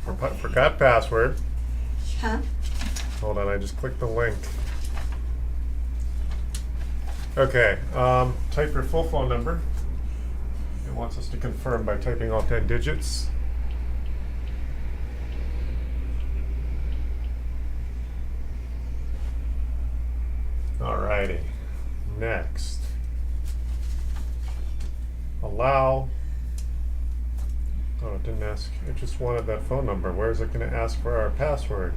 Forgot password. Huh? Hold on, I just clicked the link. Okay, type your full phone number. It wants us to confirm by typing all 10 digits. Alrighty, next. Allow. Oh, it didn't ask. It just wanted that phone number. Where is it going to ask for our password?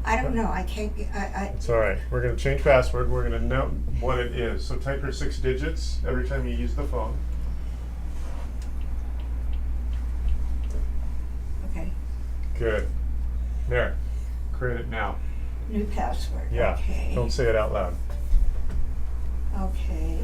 I don't know. I can't. It's all right. We're going to change password. We're going to note what it is. So type your 6 digits every time you use the phone. Okay. Good. There. Create it now. New password. Yeah. Okay. Don't say it out loud. Okay.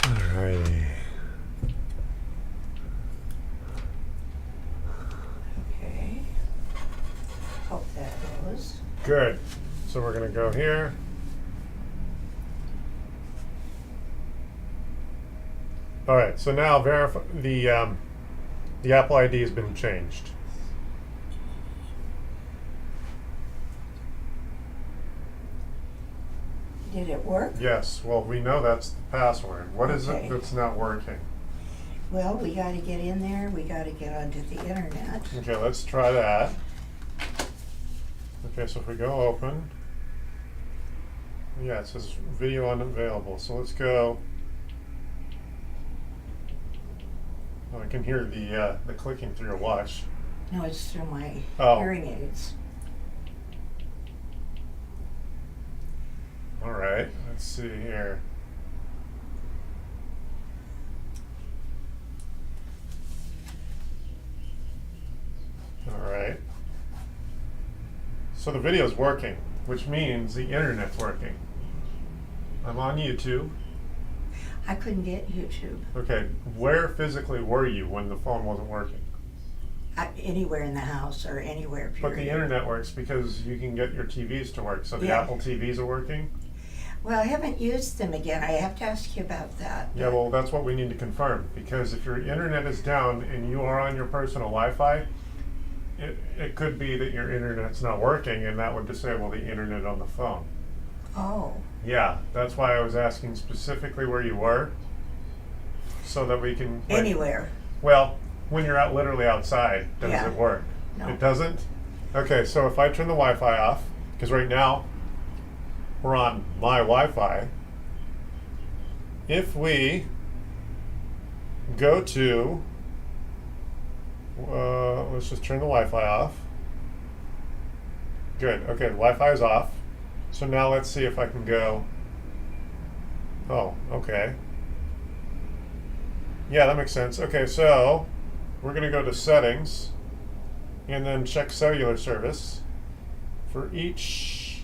Alrighty. Okay. Hope that goes. Good. So we're going to go here. All right. So now verify the Apple ID has been changed. Did it work? Yes. Well, we know that's the password. What is Okay. it that's not working? Well, we got to get in there. We got to get onto the internet. Okay, let's try that. Okay, so if we go open, yeah, it says video unavailable. So let's go. Oh, I can hear the clicking through your watch. No, it's through my Oh. hearing aids. All right, let's see here. All right. So the video's working, which means the internet's working. I'm on YouTube. I couldn't get YouTube Okay, where physically were you when the phone wasn't working? anywhere in the house or anywhere. But the Period. internet works because you can get your TVs to work. So the Yeah. Apple TVs are working? Well, I haven't used them again. I have to ask you about that. Yeah, well, that's what we need to confirm. Because if your internet is down and you are on your personal Wi-Fi, it could be that your internet's not working, and that would disable the internet on the phone. Oh, Yeah, that's why I was asking specifically where you were, so that we can. anywhere. Well, when you're out literally outside, does Yeah. it work? No. It doesn't? Okay, so if I turn the Wi-Fi off, because right now we're on my Wi-Fi, if we go to, let's just turn the Wi-Fi off. Good, okay, the Wi-Fi is off. So now let's see if I can go, oh, okay. Yeah, that makes sense. Okay, so we're going to go to settings and then check cellular service for each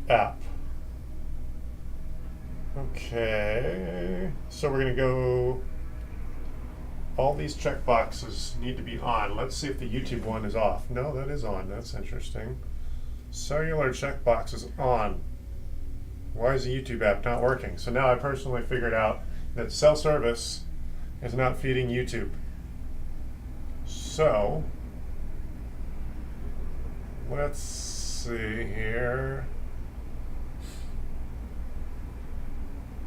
app. Okay, so we're going to go, all these check boxes need to be on. Let's see if the YouTube one is off. No, that is on. That's interesting. Cellular checkbox is on. Why is the YouTube app not working? So now I personally figured out that cell service is not feeding YouTube. So let's see here.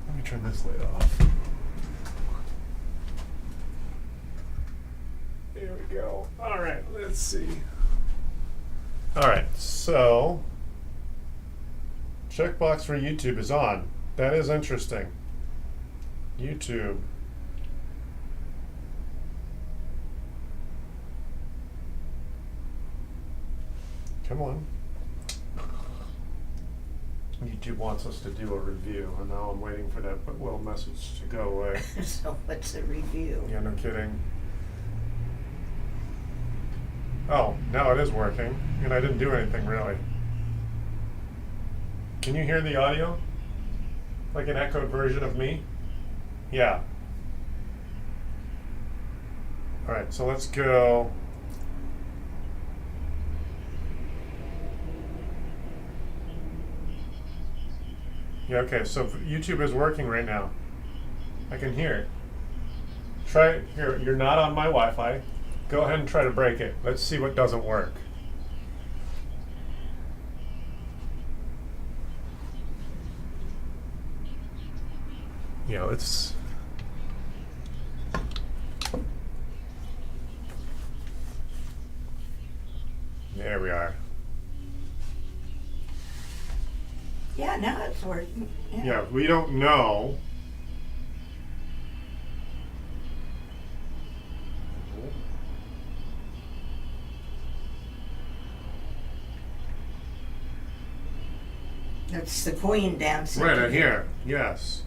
Let me turn this light off. There we go. All right, let's see. All right, so checkbox for YouTube is on. That is interesting. YouTube. Come on. YouTube wants us to do a review, and now I'm waiting for that little message to go away. So what's the review? Yeah, no kidding. Oh, now it is working, and I didn't do anything really. Can you hear the audio? Like an echoed version of me? Yeah. Alright, so let's go. Yeah, okay, so YouTube is working right now. I can hear it. Try it. Here, you're not on my Wi-Fi. Go ahead and try to break it. Let's see what doesn't work. Yeah, let's. There we are. Yeah, now it's working. Yeah, we don't know. That's the queen dancing. Right in here. Yes.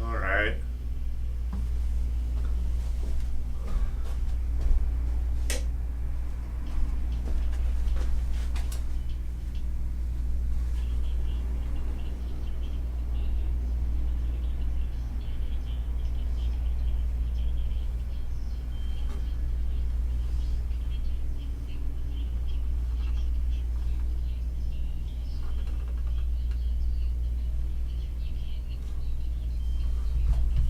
All right.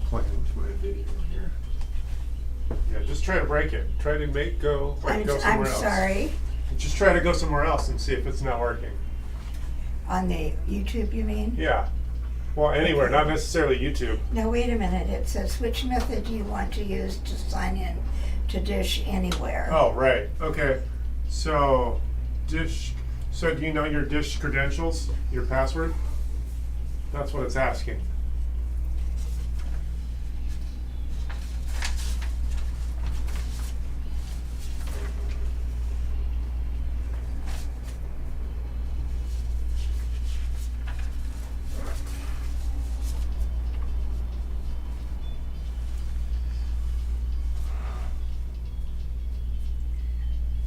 Playing to my video here. Yeah, just try to break it. Try to go I'm somewhere else. sorry. Just try to go somewhere else and see if it's not working. On the YouTube, you mean? Yeah. Well, anywhere, not necessarily YouTube. Now, wait a minute. It says, which method do you want to use to sign in to Dish Anywhere? Oh, right. Okay. So, Dish. So, do you know your Dish credentials, your password? That's what it's asking.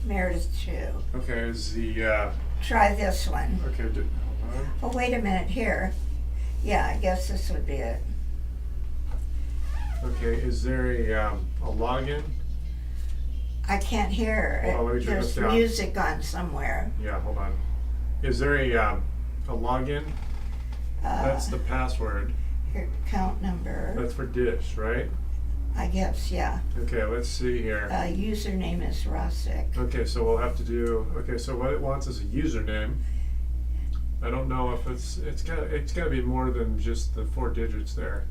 Meredith 2. Okay, is the, Try this one. okay, hold on. Oh, wait a minute here. Yeah, I guess this would be it. Okay, is there a login? I can't hear. Hold on, let me turn There's this down. music on somewhere. Yeah, hold on. Is there a login? That's the password. Your account number. That's for Dish, right? I guess, yeah. Okay, let's see here. Username is Rosick. Okay, so we'll have to do, okay, so what it wants is a username. I don't know if it's gotta be more than just the 4 digits there.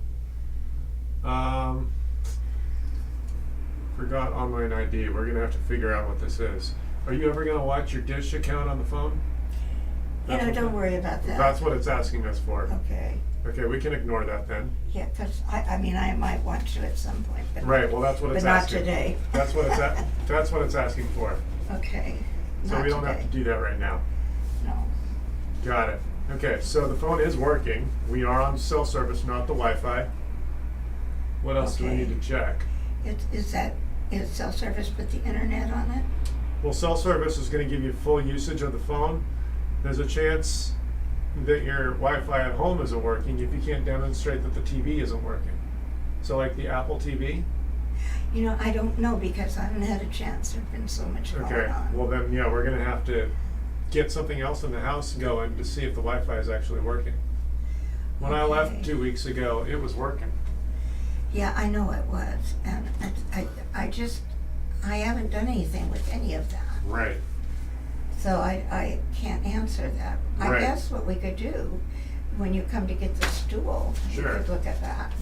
Forgot online ID. We're gonna have to figure out what this is. Are you ever gonna watch your Dish account on the phone? Don't worry about that. That's what it's asking us for. Okay. Okay, we can ignore that then. Yeah, because I mean, I might want to at some point, but Right, well, that's what but it's not asking. today. That's what it's asking for. Okay. So Not we don't have today. to do that right now. No. Got it. Okay, so the phone is working. We are on cell service, not the Wi-Fi. What else do we Okay. need to check? Is cell service with the internet on it? Well, cell service is going to give you full usage of the phone. There's a chance that your Wi-Fi at home isn't working if you can't demonstrate that the TV isn't working. So like the Apple TV? You know, I don't know because I haven't had a chance. There's been so much going Okay, on. well then, yeah, we're going to have to get something else in the house going to see if the Wi-Fi is actually working. When I left Okay. 2 weeks ago, it was working. Yeah, I know it was, and I haven't done anything with any of that, Right. so I can't answer that. I Right. guess what we could do, when you come to get the stool, you Sure. could look at that.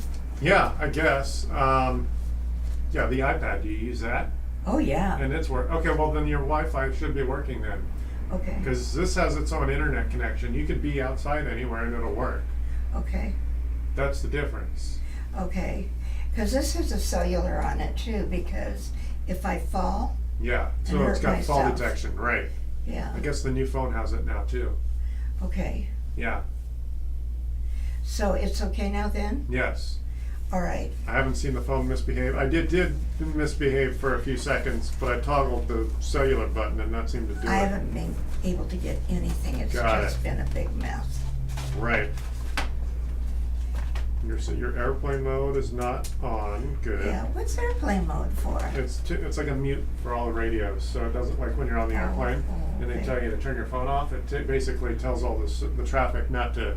Yeah, I guess. Yeah, the iPad, do you use that? Oh, yeah, And it's work. Okay, well then your Wi-Fi should be working then, okay, because this has its own internet connection. You could be outside anywhere and it'll work. okay. That's the difference. Okay, because this has a cellular on it too, because if I fall, Yeah, so And it's hurt got fall myself. detection, right. yeah, I guess the new phone has it now too. okay. Yeah, So it's okay now then? yes. All right, I haven't seen the phone misbehave. I did misbehave for a few seconds, but I toggled the cellular button and that seemed to do I it. haven't been able to get anything, it's Got just it. been a big mess. Right. Your airplane mode is not on. Good. Yeah, what's airplane mode for? It's like a mute for all the radios, so it doesn't, like when you're on the Oh, airplane oh, and they okay. tell you to turn your phone off. It basically tells all the traffic not to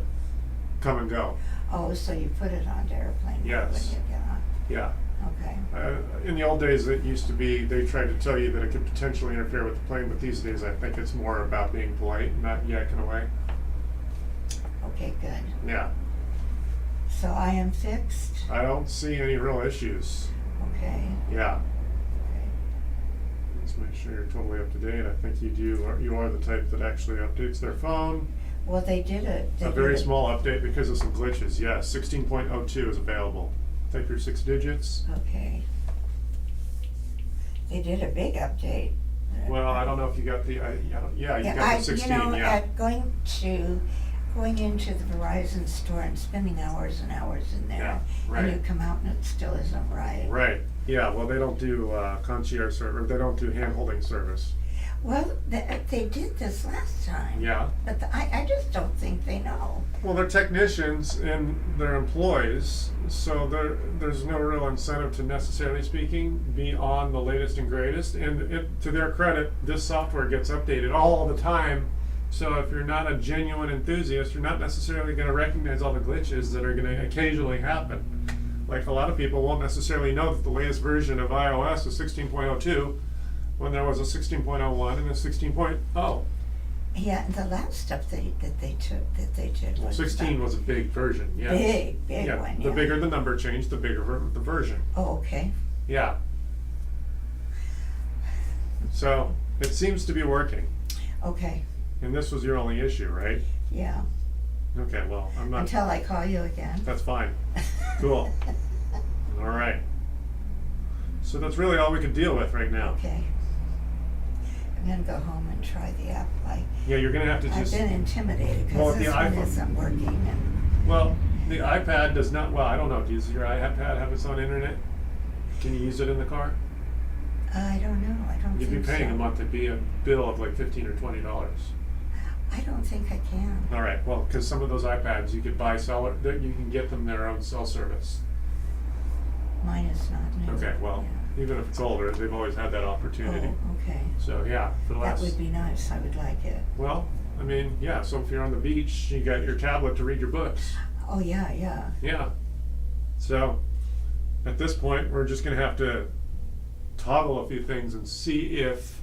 come and go. Oh, so you put it on to airplane mode when Yes. you get on, Yeah. okay. In the old days, it used to be they tried to tell you that it could potentially interfere with the plane, but these days I think it's more about being polite, not yakking away. Okay, good. Yeah. So I am fixed, I don't see any real issues. okay, Yeah. okay. Let's make sure you're totally up to date. I think you are the type that actually updates their phone. Well, they did it. A very small update because of some glitches. Yes, 16.02 is available. Type your 6 digits. Okay. They did a big update. Well, I don't know if you got the, yeah, you Yeah, got the 16, yeah. at going into the Verizon store and spending hours and hours in there. Yeah, And right. you come out and it still isn't right. Right, yeah, well, they don't do concierge service, they don't do hand-holding service. Well, they did this last time. Yeah, But I just don't think they know. well, they're technicians and they're employees, so there's no real incentive to necessarily speaking be on the latest and greatest. And to their credit, this software gets updated all the time. So if you're not a genuine enthusiast, you're not necessarily going to recognize all the glitches that are going to occasionally happen. Like a lot of people won't necessarily know that the latest version of iOS is 16.02 when there was a 16.01 and a 16.0. Yeah, and the last stuff that they did Well, was 16 was a big version, yes. big Yeah, one. the bigger the number change, the bigger the version. Oh, okay. Yeah. So it seems to be working. Okay. And this was your only issue, right? Yeah. Okay, well, I'm not. Until I call you again. That's fine. Cool. All right. So that's really all we could deal with right now. Okay. I'm gonna go home and try the app. Yeah, you're gonna have to I've just. been intimidated Well, because the this one iPhone- isn't working. And Well, the iPad does not. Well, I don't know. Does your iPad have its own internet? Can you use it in the car? I don't know. I don't You'd be think paying so. a monthly bill of like $15 or $20. I don't think I can. All right. Well, because some of those iPads you could buy that you can get them their own cell service. Mine is not new. Okay. Well, Yeah. even if it's older, they've always had that opportunity. Oh, okay. So yeah, for the That last. would be nice. I would like it. Well, I mean, yeah. So if you're on the beach, you got your tablet to read your books. Oh, yeah, yeah. Yeah. So at this point, we're just gonna have to toggle a few things and see if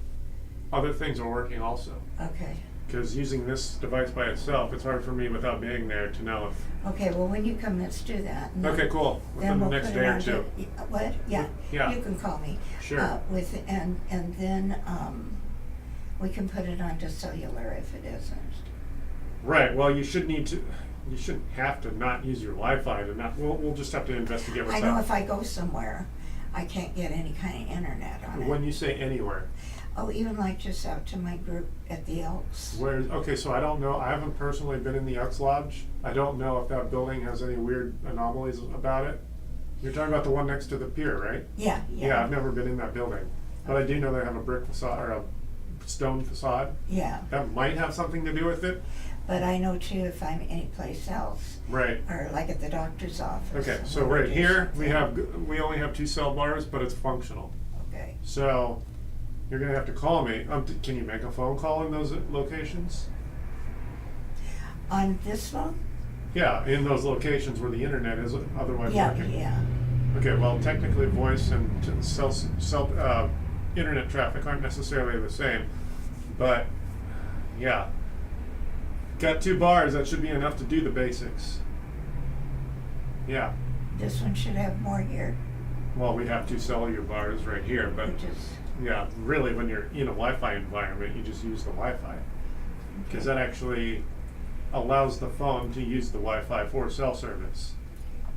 other things are working also. Okay. Because using this device by itself, it's hard for me without being there to know if. Okay, well, when you come, let's do that. And Okay, cool. Then Within the we'll next put day it or on two. What? Yeah. Yeah. You can call me. Sure. And then we can put it onto cellular if it isn't. Right. Well, you should need to. You shouldn't have to not use your Wi-Fi to not. We'll just have to investigate what's I know up. if I go somewhere, I can't get any kind of internet on it. When you say anywhere, Oh, even like just out to my group at the Elks. where? Okay, so I don't know. I haven't personally been in the Elks Lodge. I don't know if that building has any weird anomalies about it. You're talking about the one next to the pier, right? Yeah, Yeah, I've never been in that building, but I do know they have a brick facade or a stone facade. Yeah, That might have something to do with it. but I know too if I'm anyplace else, Right. or like at the doctor's office. Okay, or so whatever right it is, here, something. we only have 2 cell bars, but it's functional. Okay. So you're gonna have to call me. Can you make a phone call in those locations? On this phone? Yeah, in those locations where the internet is otherwise Yeah, working. yeah. Okay, well, technically voice and internet traffic aren't necessarily the same, but yeah. Got 2 bars, that should be enough to do the basics. Yeah, This one should have more here, well, we have 2 cellular bars right here, but which is, yeah, really when you're in a Wi-Fi environment, you just use the Wi-Fi. Because that actually allows the phone to use the Wi-Fi for cell service.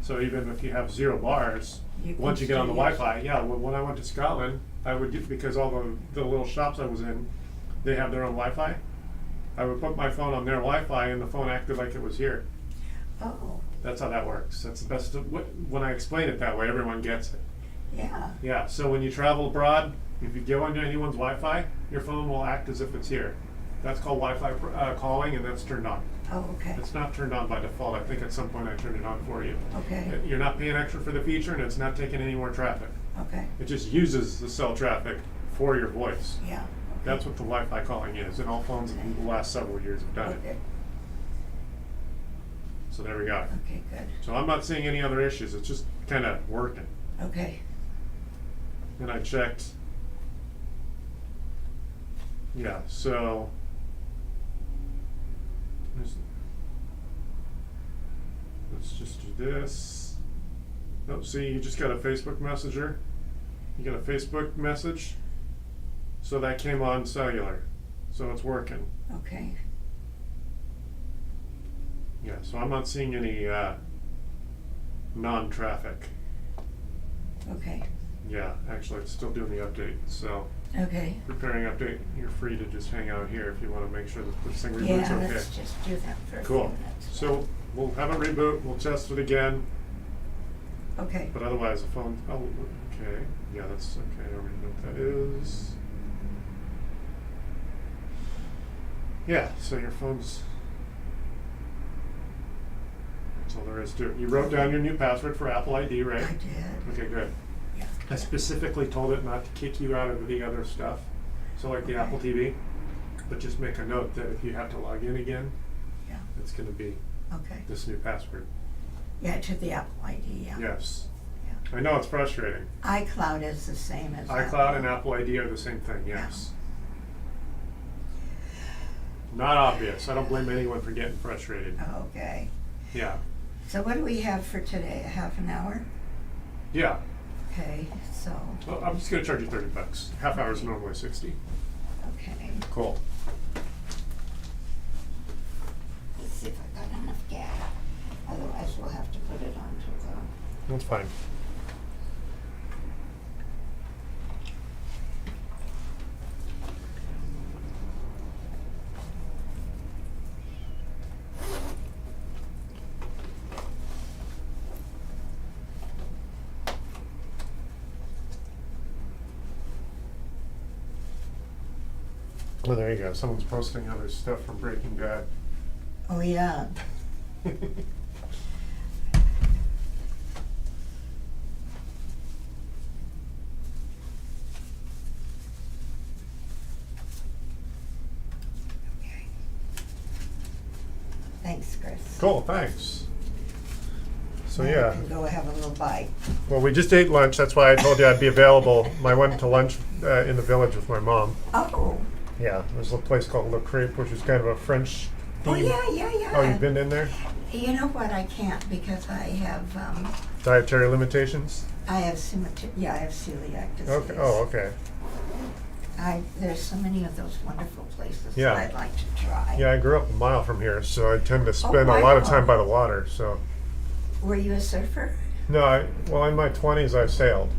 So even if you have 0 bars, You can once you get on the still use Wi-Fi, yeah. When I went to Scotland, I would get, because all the little shops I was in, they have their own Wi-Fi. I would put my phone on their Wi-Fi, and the phone acted like it was here. Oh, That's how that works. That's the best. When I explain it that way, everyone gets it. yeah. Yeah. So when you travel abroad, if you go on anyone's Wi-Fi, your phone will act as if it's here. That's called Wi-Fi calling, and that's turned on. Oh, okay. It's not turned on by default. I think at some point I turned it on for you. Okay. You're not paying extra for the feature, and it's not taking any more traffic. Okay. It just uses the cell traffic for your voice. Yeah. That's what the Wi-Fi calling is, and all phones in the last several years have done it. Okay. So there we go. Okay, good. So I'm not seeing any other issues. It's just kind of working. Okay. And I checked. Yeah, so let's just do this. Oh, see, you just got a Facebook Messenger. You got a Facebook message. So that came on cellular. So it's working. Okay. Yeah, so I'm not seeing any non-traffic. Okay. Yeah, actually, it's still doing the update. So Okay. preparing update, you're free to just hang out here if you want to make sure that this thing reboots Yeah, okay. let's just do that for a few Cool. minutes. So we'll have it reboot. We'll test it again. Okay. But otherwise, the phone. Oh, okay. Yeah, that's okay. I already know what that is. Yeah. So your phone's. That's all there is to it. You wrote down your new password for Apple ID, right? I did. Okay, good. Yeah. I specifically told it not to kick you out of the other stuff, so like the Okay. Apple TV, but just make a note that if you have to log in again, Yeah. it's going to be Okay. this new password. Yeah, to the Apple ID, yeah. Yes. Yeah. I know it's frustrating. iCloud is the same as iCloud and Apple ID are the same thing, yes. Not obvious. I don't blame anyone for getting frustrated. Okay. Yeah. So what do we have for today? A half an hour? Yeah. Okay, so, Well, I'm just going to charge you $30. Half hour is normally 60. okay. Cool. Let's see if I got enough gas. Otherwise, we'll have to put it onto the. That's fine. Well, there you go. Someone's posting other stuff from Breaking Bad. Oh, yeah. Okay. Thanks, Chris. Cool, thanks. So Now yeah, we can go have a little bite. well, we just ate lunch. That's why I told you I'd be available. I went to lunch in the village with my mom. Oh. Yeah, there's a place called Le Crepe, which is kind of a French Oh, theme. yeah. Oh, you've been in there? You know what? I can't because I have Dietary limitations? I have celiac disease. Okay. Oh, okay. There's so many of those wonderful places Yeah. that I'd like to try. Yeah, I grew up a mile from here, so I tend to spend a lot of wow. time by the water. So, Were you a surfer? no, well, in my 20s I sailed,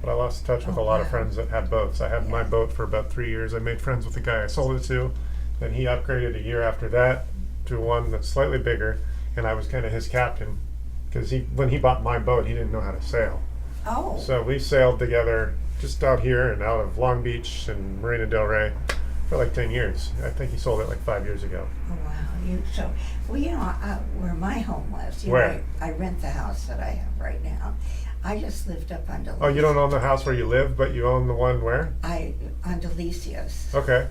but I lost touch with Oh, a lot of wow. friends that had boats. I had my Yeah. boat for about 3 years. I made friends with the guy I sold it to, then he upgraded a year after that to one that's slightly bigger, and I was kind of his captain because when he bought my boat, he didn't know how to sail. Oh. So we sailed together just out here and out of Long Beach and Marina Del Rey for like 10 years. I think he sold it like 5 years ago. Oh, wow. You know, where my home was. Where? I rent the house that I have right now. I just lived up on Delicious. Oh, you don't own the house where you live, but you own the one where? On Delicious. Okay.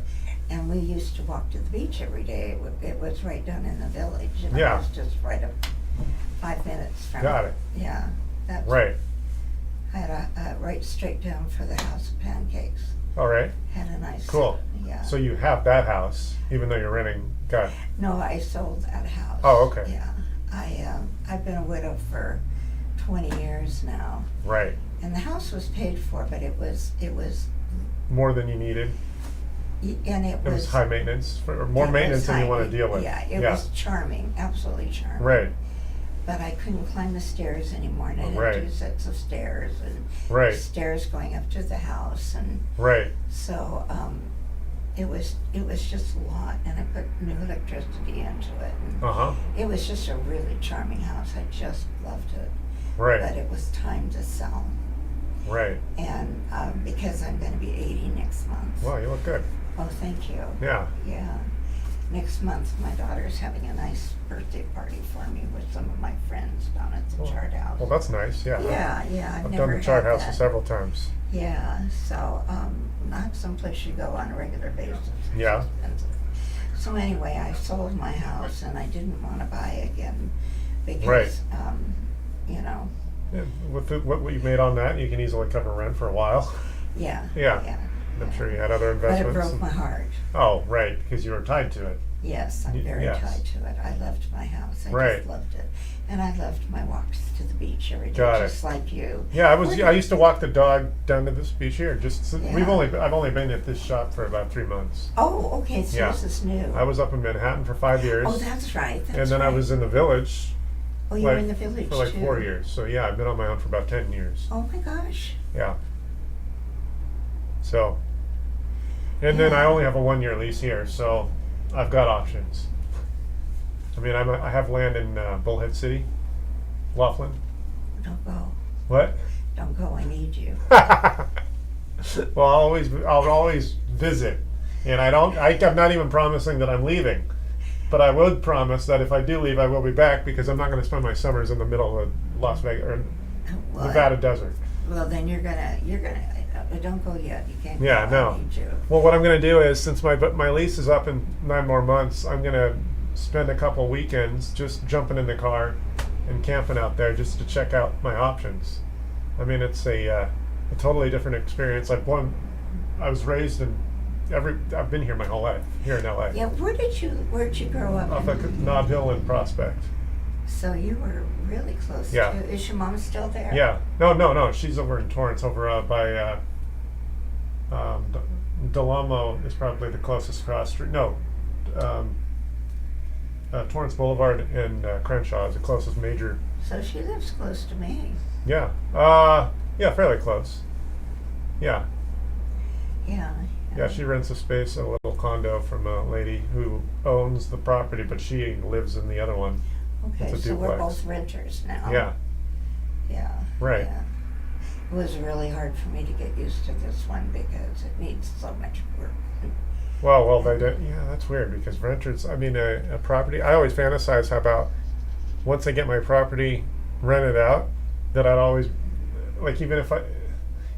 And we used to walk to the beach every day. It was right down in the village. And Yeah. it was just right up 5 minutes from Got it. Yeah. That's, Right. I had a right straight down for the House of Pancakes. All right. Had a nice. Cool. Yeah. So you have that house, even though you're renting. Got it. No, I sold that house. Oh, okay. Yeah. I've been a widow for 20 years now. Right. And the house was paid for, but it was, More than you needed. and it It was high maintenance, or more it maintenance was than you high- want to deal with. Yeah, it was charming, absolutely charming. Right. but I couldn't climb the stairs anymore, and I had Right. 2 sets of stairs, and Right. stairs going up to the house, and Right. so it was just a lot, and I put new electricity into it, and Uh-huh. it was just a really charming house. I just loved it, but Right. it was time to sell, Right. and because I'm going to be 80 next month. Wow, you look good. Oh, thank you. Yeah. Yeah. Next month, my daughter's having a nice birthday party for me with some of my friends down at the Chart House. Well, that's nice. Yeah. Yeah, I've never done the Chart had House that. several times. Yeah, so not someplace you go on a regular basis. It's Yeah. expensive. So anyway, I sold my house and I didn't want to buy again because, Right. you know, Yeah. With what you made on that, you can easily cover rent for a while. yeah. Yeah. I'm sure you had other But it investments. broke my heart. Oh, right, because you were tied to it. Yes, I'm very Yes. tied to it. I loved my house. I Right. just loved it. And I loved my walks to the beach every day, Got it. just like you. Yeah, Where I used to walk the dog down to this beach here. Yeah. I've only been at this shop for about 3 months. Oh, okay, so Yeah. this is new. I was up in Manhattan for 5 years. Oh, that's right. That's and then I right. was in the village Oh, you were like, in the village for like too. 4 years. So yeah, I've been on my own for about 10 years. Oh my gosh. Yeah. So, and then I Yeah. only have a 1-year lease here, so I've got options. I mean, I have land in Bullhead City, Laughlin. Don't go. What? Don't go. I need you. Well, I'll always visit, and I'm not even promising that I'm leaving, but I would promise that if I do leave, I will be back because I'm not going to spend my summers in the middle of Las Vegas or Well, Nevada desert. Well, then you're gonna. Don't go yet. You can't. Yeah, go. no. I need you. Well, what I'm going to do is, since my lease is up in 9 more months, I'm going to spend a couple weekends just jumping in the car and camping out there just to check out my options. I mean, it's a totally different experience. I was raised in I've been here my whole life, here in LA. Yeah. Where'd you grow up? Off of Nob Hill and Prospect. So you were really close Yeah. to. Is your mom still there? Yeah. No. She's over in Torrance, over by Delamo is probably the closest cross street. No. Torrance Boulevard and Crenshaw is the closest major. So she lives close to me. Yeah. Yeah, fairly close. Yeah. Yeah. Yeah, she rents a space, a little condo from a lady who owns the property, but she lives in the other one. Okay, It's a so we're duplex. both renters now. Yeah. Yeah. Right. Yeah. It was really hard for me to get used to this one because it needs so much work. Well, they don't. Yeah, that's weird because renters. I mean, a property. I always fantasize how about once I get my property rented out, that I'd always like even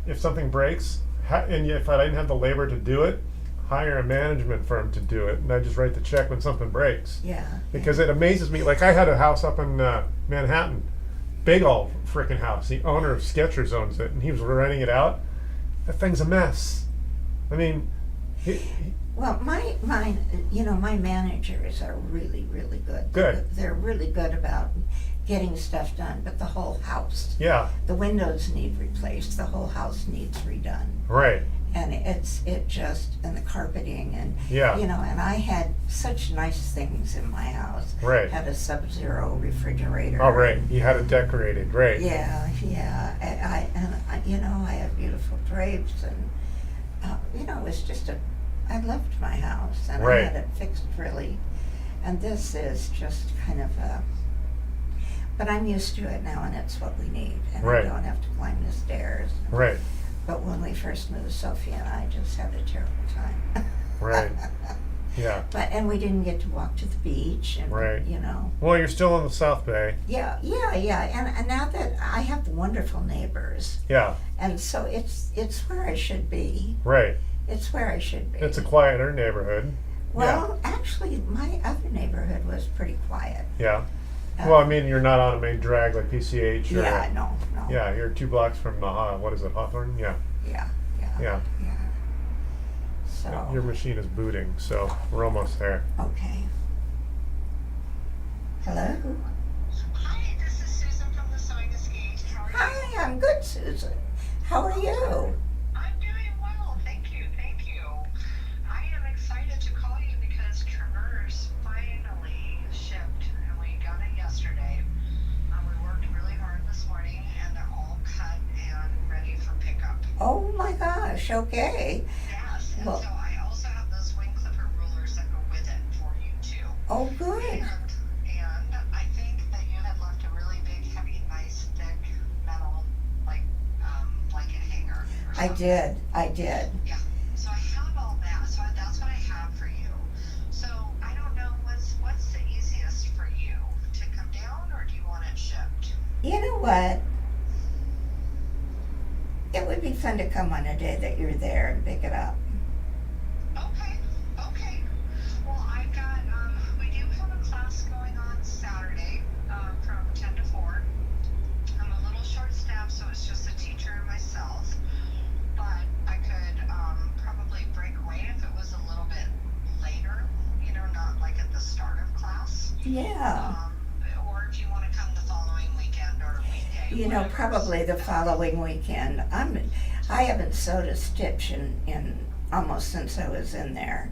if something breaks, and if I didn't have the labor to do it, hire a management firm to do it, and I just write the check when something breaks. Yeah. Because it amazes me. Like I had a house up in Manhattan, big old freaking house. The owner of Skechers owns it, and he was renting it out. That thing's a mess. I mean, Well, my managers are really, really good. Good. They're really good about getting stuff done, but the whole house, yeah, the windows need replaced, the whole house needs redone. right. And and the carpeting and, Yeah. and I had such nice things in my house. Right. Had a Sub-Zero refrigerator. Oh, right. You had it decorated, right? Yeah. I have beautiful drapes and, it was just I loved my house and Right. I had it fixed really. And this is just kind of but I'm used to it now and it's what we need. And Right. I don't have to climb the stairs. Right. But when we first moved, Sophie and I just had a terrible time. Right. Yeah. And we didn't get to walk to the beach and, Right. you know. Well, you're still in the South Bay. Yeah. And now that I have wonderful neighbors, Yeah. and so it's where I should be. Right. It's where I should be. It's a quieter neighborhood. Well, actually, my other neighborhood was pretty quiet. Yeah. Well, I mean, you're not on a main drag like PCH. Or, Yeah, no. Yeah, you're 2 blocks from the what is it, Hawthorne? Yeah. Yeah. Yeah. So, Your machine is booting, so we're almost there. okay. Hello? Hi, this is Susan from the Sewing Escape. How are you? Hi, I'm good, Susan. How are you? I'm doing well, thank you, thank you. I am excited to call you because Traverse finally shipped, and we got it yesterday. Oh my gosh, okay. Yes, and Well, so I also have those wing clipper rulers that go with it for you too. oh good. And I think that you had left a really big, heavy, nice, thick metal, like blanket hanger. Or I something. did. Yeah. So I have all that. So that's what I have for you. So I don't know what's the easiest for you to come down, or do you want it shipped? You know what? It would be fun to come on a day that you're there and pick it up. Okay. Okay. Well, I've got we do have a class going on Saturday from 10 to 4. I'm a little short staffed, so it's just a teacher and myself. But I could probably break away if it was a little bit later, not like at the start of class. Yeah. Or if you want to come the following weekend or weekday. You know, whatever's probably the best. following weekend. I haven't sewed a stitch in almost since I was in there.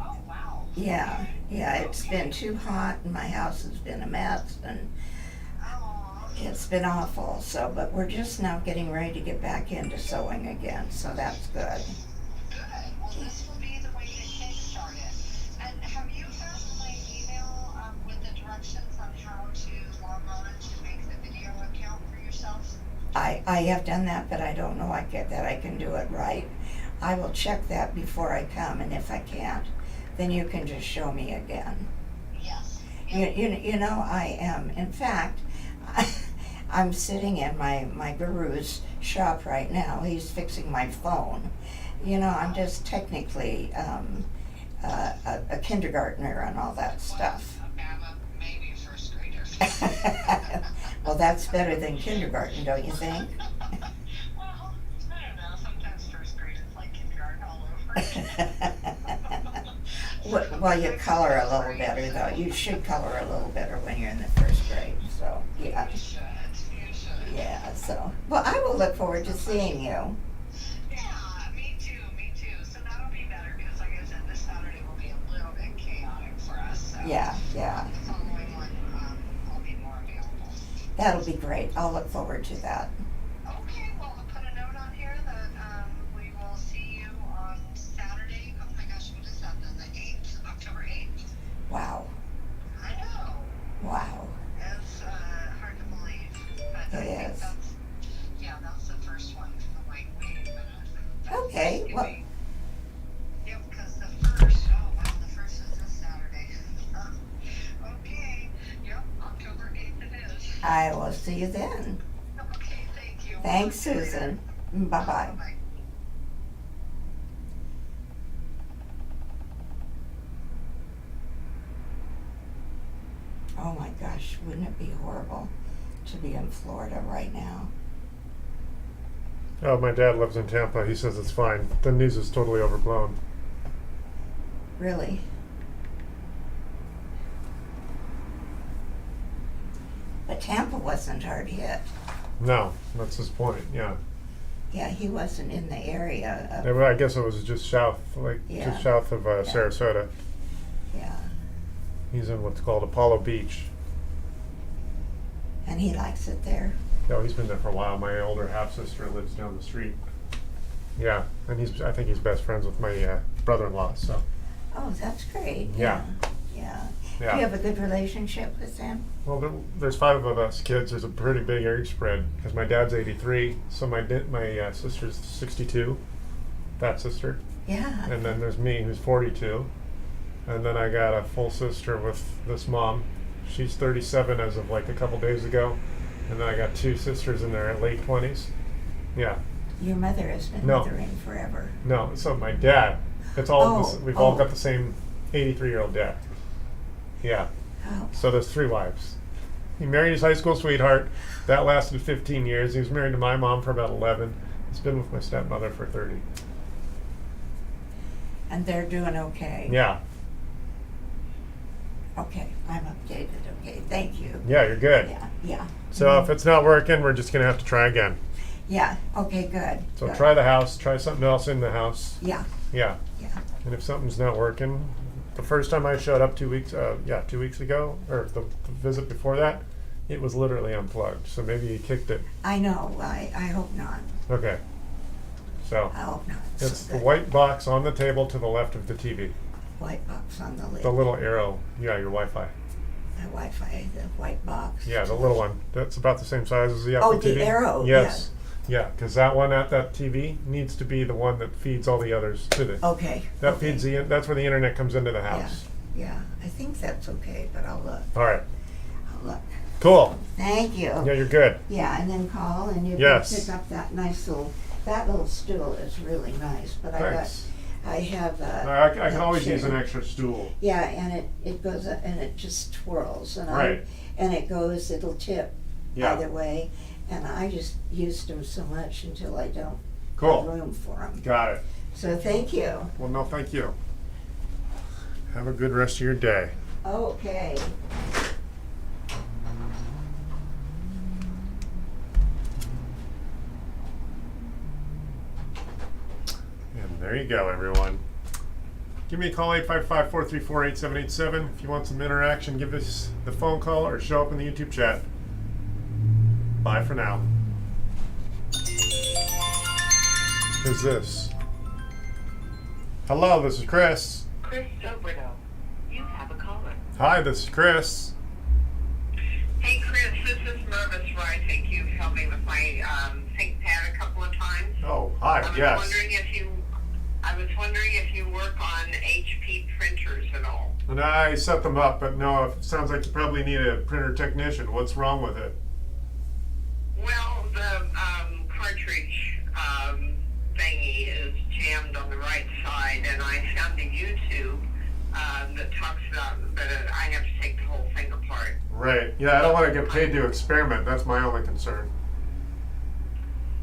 Oh, wow. Yeah, yeah, it's Okay. been too hot and my house has been a mess and Oh, it's been awful. So, but we're just now getting ready to get back into sewing again, so that's good. good. Well, this will be the way to kickstart it. And have you gotten my email with the directions on how to log on to make the video account for yourself? I have done that, but I don't know that I can do it right. I will check that before I come, and if I can't, then you can just show me again. Yes. You know, I am. In fact, I'm sitting in my guru's shop right now. He's fixing my phone. You know, I'm just technically a kindergartner and all that stuff. I'm a maybe first grader. Well, that's better than kindergarten, don't you think? Well, I don't know. Sometimes first grade is like kindergarten all over. Well, you color a little better, though. You should color a little better when you're in the first grade. So, yeah. You should. You should. Yeah, so. Well, I will look forward to seeing you. Yeah, me too. Me too. So that'll be better because, like I said, this Saturday will be a little bit chaotic for us. So Yeah. the following one, I'll be more available. That'll be great. I'll look forward to that. Okay, well, I'll put a note on here that we will see you on Saturday. Oh my gosh, what is that then? The 8th, October 8th? Wow. I know. Wow. It's hard to believe. But I It think is. that's the first one. Wait a minute. Okay, Excuse well- me. Yep, because the first, oh wow, the first is this Saturday. Okay, yep, October 8th it is. I will see you then. Okay, thank you. Thanks, Talk to you later. Susan. Bye-bye. Bye-bye. Oh my gosh, wouldn't it be horrible to be in Florida right now? Oh, my dad lives in Tampa. He says it's fine. The news is totally overblown. Really? But Tampa wasn't hard hit. No, that's his point. Yeah. Yeah, he wasn't in the area of, Yeah, well, I guess it was just south, Yeah. just south of Sarasota. yeah. He's in what's called Apollo Beach. And he likes it there. No, he's been there for a while. My older half sister lives down the street. Yeah, and I think he's best friends with my brother-in-law. So Oh, that's great. Yeah. Yeah. yeah. Do you have a good relationship with him? Well, there's 5 of us kids. There's a pretty big age spread because my dad's 83, so my sister's 62. That sister, Yeah. and then there's me who's 42, and then I got a full sister with this mom. She's 37 as of like a couple days ago, and then I got 2 sisters in their late 20s. Yeah. Your mother has been No. mothering forever. No, so my dad. It's all Oh, we've all oh. got the same 83-year-old dad. Yeah. Oh, So there's 3 wives. He married his high school sweetheart. That lasted 15 years. He was married to my mom for about 11. He's been with my stepmother for 30. and they're doing okay. Yeah. Okay, I'm updated. Okay, thank you. Yeah, you're good. Yeah, yeah. So if it's not working, we're just going to have to try again. Yeah, okay, good. So good. try the house, try something else in the house. Yeah, Yeah. yeah. And if something's not working, the first time I showed up 2 weeks, 2 weeks ago, or the visit before that, it was literally unplugged. So maybe you kicked it. I know. I hope not. Okay. So I hope not. it's So the good. white box on the table to the left of the TV. White box on the lid. The little arrow. Yeah, your Wi-Fi. The Wi-Fi, the white box. Yeah, the little one. That's about the same size as the Apple Oh, TV. the arrow, Yes. Yeah, because that one at that TV needs to be the one that feeds all the others to the. Okay. That okay. feeds the. That's where the internet comes into the house. Yeah, I think that's okay, but I'll look. All right. I'll look. Cool. Thank you. Yeah, you're good. Yeah, and then call and you Yes. can pick up that that little stool is really nice, but Thanks. I have I can that always use chair. an extra stool. Yeah, and it goes and it just twirls and Right. it'll tip Yeah. either way, and I just used them so much until I don't Cool. have room for them. Got it. So thank you. Well, no, thank you. Have a good rest of your day. Okay. And there you go, everyone. Give me a call, 855-434-8787. If you want some interaction, give us the phone call or show up in the YouTube chat. Bye for now. Who's this? Hello, this is Chris. Chris Sobrino, you have a caller. Hi, this is Chris. Hey Chris, this is Mervis Rising. You've helped me with my ThinkPad a couple of times. Oh, hi, yes. I was wondering if you work on HP printers at all. And I set them up, but no, it sounds like you probably need a printer technician. What's wrong with it? Well, the cartridge thingy is jammed on the right side, and I found a YouTube that talks about that I have to take the whole thing apart. Right. Yeah, I don't want to get paid to experiment. That's my only concern.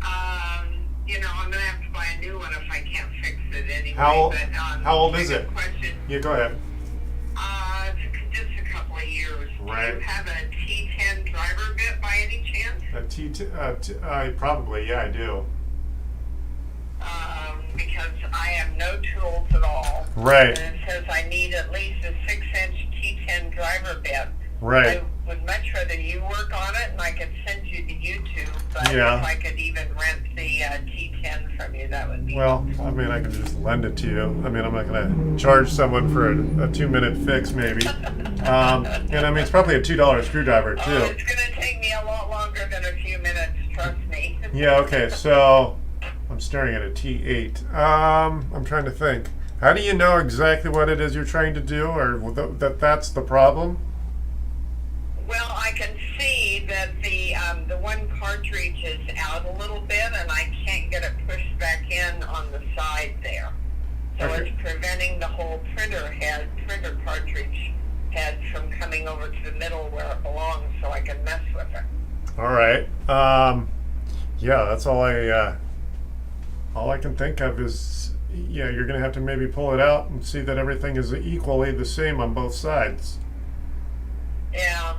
I'm going to have to buy a new one if I can't fix it anyway. How old is it? Question. Yeah, go ahead. It's just a couple of years. Right. Do you have a T10 driver bit by any chance? Probably, yeah, I do. Because I have no tools at all. Right. And it says I need at least a 6-inch T10 driver bit. Right. I would much rather you work on it, and I could send you to YouTube. But Yeah. if I could even rent the T10 from you, that would be Well, I mean, I can just lend it to you. I mean, I'm not going to charge someone for a 2-minute fix, maybe. And I mean, it's probably a $2 screwdriver, Oh, too. it's going to take me a lot longer than a few minutes, trust me. Yeah, okay, so I'm staring at a T8. I'm trying to think. How do you know exactly what it is you're trying to do, or that's the problem? Well, I can see that the one cartridge is out a little bit, and I can't get it pushed back in on the side there. So Okay. it's preventing the whole printer cartridge head from coming over to the middle where it belongs, so I can mess with it. All right. Yeah, that's all I can think of is, yeah, you're gonna have to maybe pull it out and see that everything is equally the same on both sides. Yeah.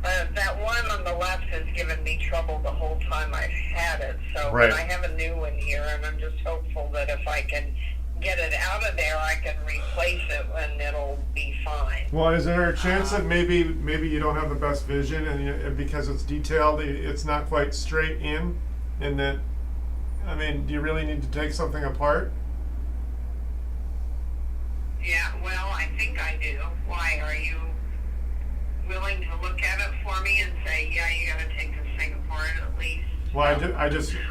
That one on the left has given me trouble the whole time I've had it. So Right. but I have a new one here, and I'm just hopeful that if I can get it out of there, I can replace it and it'll be fine. Well, is there a chance that maybe you don't have the best vision, and because it's detailed, it's not quite straight in, and that, I mean, do you really need to take something apart? Yeah, well, I think I do. Why? Are you willing to look at it for me and say, yeah, you got to take this thing apart at least? Well, I just